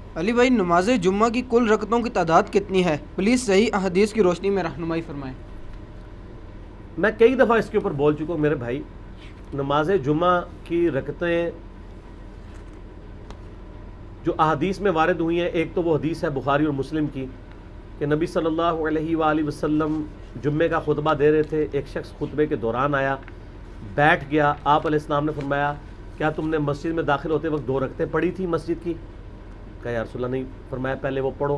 علی بھائی، نماز جمعہ کی کل رکعتوں کی تعداد کتنی ہے؟ پلیز صحیح احادیث کی روشنی میں رہنمائی فرمائیں۔ میں کئی دفعہ اس کے اوپر بول چکا ہوں میرے بھائی، نماز جمعہ کی رکعتیں جو احادیث میں وارد ہوئی ہیں، ایک تو وہ حدیث ہے بخاری اور مسلم کی کہ نبی صلی اللہ علیہ وآلہ وسلم جمعے کا خطبہ دے رہے تھے، ایک شخص خطبے کے دوران آیا، بیٹھ گیا، آپ علیہ السلام نے فرمایا کیا تم نے مسجد میں داخل ہوتے وقت 2 رکعتیں پڑھی تھی مسجد کی؟ کہا یا رسول اللہ نہیں۔ فرمایا پہلے وہ پڑھو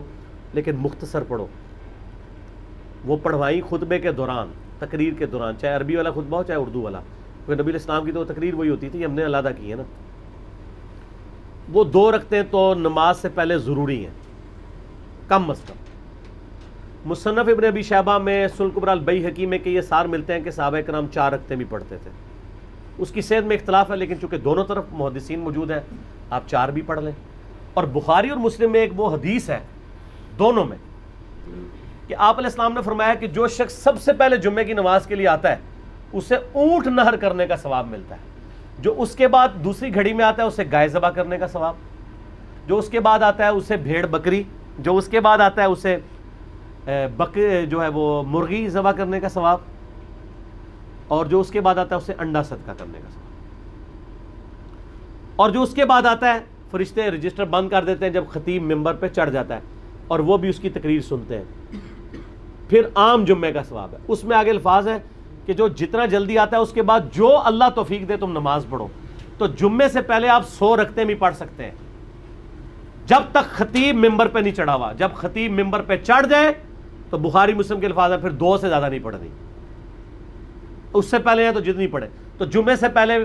لیکن مختصر پڑھو۔ وہ پڑھوائی خطبے کے دوران، تقریر کے دوران، چاہے عربی والا خطبہ ہو چاہے اردو والا، کیونکہ نبی علیہ السلام کی تو تقریر وہی ہوتی تھی، ہم نے علیحدہ کی ہے نا۔ وہ 2 رکعتیں تو نماز سے پہلے ضروری ہیں کم از کم۔ مصنف ابن ابی شیبہ میں، سنن کبری البیہقی میں کہ یہ سار ملتے ہیں کہ صحابہ کرام 4 رکعتیں بھی پڑھتے تھے۔ اس کی صحت میں اختلاف ہے، لیکن چونکہ دونوں طرف محدثین موجود ہیں، آپ 4 بھی پڑھ لیں۔ اور بخاری اور مسلم میں ایک وہ حدیث ہے دونوں میں کہ آپ علیہ السلام نے فرمایا کہ جو شخص سب سے پہلے جمعے کی نماز کے لیے آتا ہے اسے اونٹ نہر کرنے کا ثواب ملتا ہے، جو اس کے بعد دوسری گھڑی میں آتا ہے اسے گائے ذبح کرنے کا ثواب، جو اس کے بعد آتا ہے اسے بھیڑ بکری، جو اس کے بعد آتا ہے اسے جو ہے وہ مرغی ذبح کرنے کا ثواب، اور جو اس کے بعد آتا ہے اسے انڈا صدقہ کرنے کا ثواب، اور جو اس کے بعد آتا ہے فرشتے رجسٹر بند کر دیتے ہیں جب خطیب ممبر پہ چڑھ جاتا ہے اور وہ بھی اس کی تقریر سنتے ہیں، پھر عام جمعے کا ثواب ہے۔ اس میں آگے الفاظ ہے کہ جو جتنا جلدی آتا ہے اس کے بعد جو اللہ توفیق دے تم نماز پڑھو، تو جمعے سے پہلے آپ 100 رکعتیں بھی پڑھ سکتے ہیں جب تک خطیب ممبر پہ نہیں چڑھا ہوا۔ جب خطیب ممبر پہ چڑھ جائے تو بخاری مسلم کے الفاظ ہے پھر 2 سے زیادہ نہیں پڑھنی، اس سے پہلے ہیں تو جتنی پڑھے۔ تو جمعے سے پہلے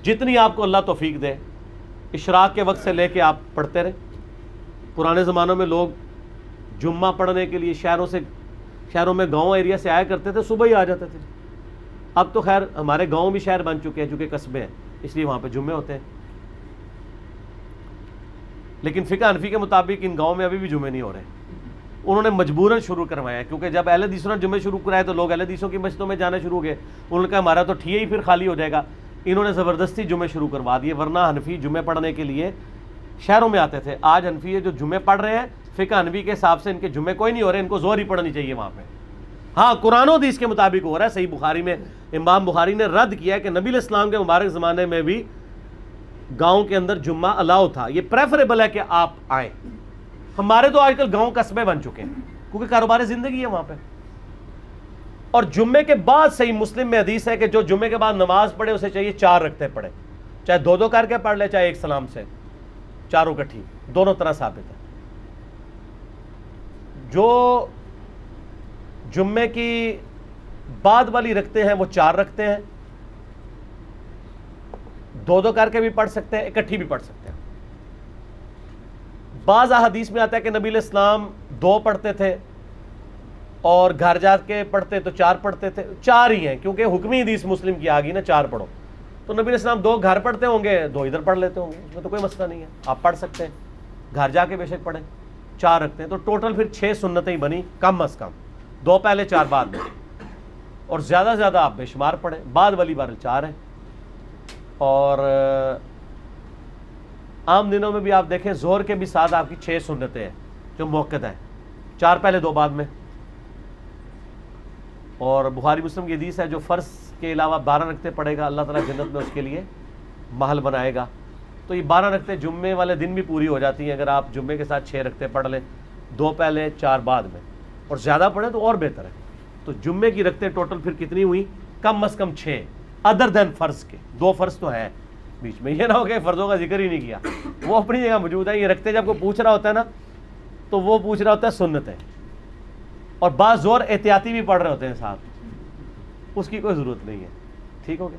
جتنی آپ کو اللہ توفیق دے، اشراق کے وقت سے لے کے آپ پڑھتے رہے۔ پرانے زمانوں میں لوگ جمعہ پڑھنے کے لیے شہروں میں گاؤں ایریا سے آیا کرتے تھے، صبح ہی آ جاتے تھے۔ اب تو خیر ہمارے گاؤں بھی شہر بن چکے ہیں چونکہ قصبے ہیں، اس لیے وہاں پہ جمعے ہوتے ہیں، لیکن فقہ حنفی کے مطابق ان گاؤں میں ابھی بھی جمعے نہیں ہو رہے۔ انہوں نے مجبوراً شروع کروایا، کیونکہ جب اہل حدیثوں نے جمعے شروع کرائے تو لوگ اہل حدیثوں کی مسجدوں میں جانا شروع ہو گئے۔ انہوں نے کہا ہمارا تو ٹھیے ہی پھر خالی ہو جائے گا، انہوں نے زبردستی جمعے شروع کروا دیے، ورنہ حنفی جمعے پڑھنے کے لیے شہروں میں آتے تھے۔ آج حنفی جو جمعے پڑھ رہے ہیں فقہ حنفی کے حساب سے ان کے جمعے کوئی نہیں ہو رہے، ان کو ظہر ہی پڑھنی چاہیے وہاں پہ۔ ہاں قرآن و حدیث کے مطابق ہو رہا ہے۔ صحیح بخاری میں امام بخاری نے رد کیا ہے کہ نبی علیہ السلام کے مبارک زمانے میں بھی گاؤں کے اندر جمعہ الاؤ تھا، یہ پریفریبل ہے کہ آپ آئیں۔ ہمارے تو آج کل گاؤں قصبے بن چکے ہیں کیونکہ کاروبار زندگی ہے وہاں پہ۔ اور جمعے کے بعد صحیح مسلم میں حدیث ہے کہ جو جمعے کے بعد نماز پڑھے اسے چاہیے 4 رکعتیں پڑھے، چاہے 2 کر کے پڑھ لے چاہے ایک سلام سے، چاروں کٹھی، دونوں طرح ثابت ہے۔ جو جمعے کی بعد والی رکھتے ہیں وہ 4 رکھتے ہیں، 2 کر کے بھی پڑھ سکتے ہیں، اکٹھی بھی پڑھ سکتے ہیں۔ بعض احادیث میں آتا ہے کہ نبی علیہ السلام 2 پڑھتے تھے اور گھر جا کے پڑھتے تو 4 پڑھتے تھے، 4 ہی ہیں کیونکہ حکمی حدیث مسلم کی آ گئی نا 4 پڑھو، تو نبی علیہ السلام 2 گھر پڑھتے ہوں گے، 2 ادھر پڑھ لیتے ہوں گے، اس میں تو کوئی مسئلہ نہیں ہے، آپ پڑھ سکتے ہیں، گھر جا کے بے شک پڑھیں۔ 4 رکھتے ہیں تو ٹوٹل پھر 6 سنتیں بنی کم از کم، 2 پہلے 4 بعد میں، اور زیادہ سے زیادہ آپ بے شمار پڑھیں، بعد والی بار 4 ہے۔ اور عام دنوں میں بھی آپ دیکھیں ظہر کے بھی ساتھ آپ کی 6 سنتیں ہیں جو موقت ہیں، 4 پہلے 2 بعد میں۔ اور بخاری مسلم کی حدیث ہے جو فرض کے علاوہ 12 رکعتیں پڑھے گا اللہ تعالیٰ جنت میں اس کے لیے محل بنائے گا۔ تو یہ 12 رکعتیں جمعے والے دن بھی پوری ہو جاتی ہیں اگر آپ جمعے کے ساتھ 6 رکعتیں پڑھ لیں، 2 پہلے 4 بعد میں، اور زیادہ پڑھیں تو اور بہتر ہے۔ تو جمعے کی رکعتیں ٹوٹل پھر کتنی ہوئی؟ کم از کم 6 ادر دین فرض کے، 2 فرض تو ہیں بیچ میں، یہ نہ ہو کہ فرضوں کا ذکر ہی نہیں کیا، وہ اپنی جگہ موجود ہے۔ یہ رکھتے جب کوئی پوچھ رہا ہوتا ہے نا تو وہ پوچھ رہا ہوتا ہے سنتیں، اور بعض زور احتیاطی بھی پڑھ رہے ہوتے ہیں ساتھ، اس کی کوئی ضرورت نہیں ہے۔ ٹھیک ہو گیا؟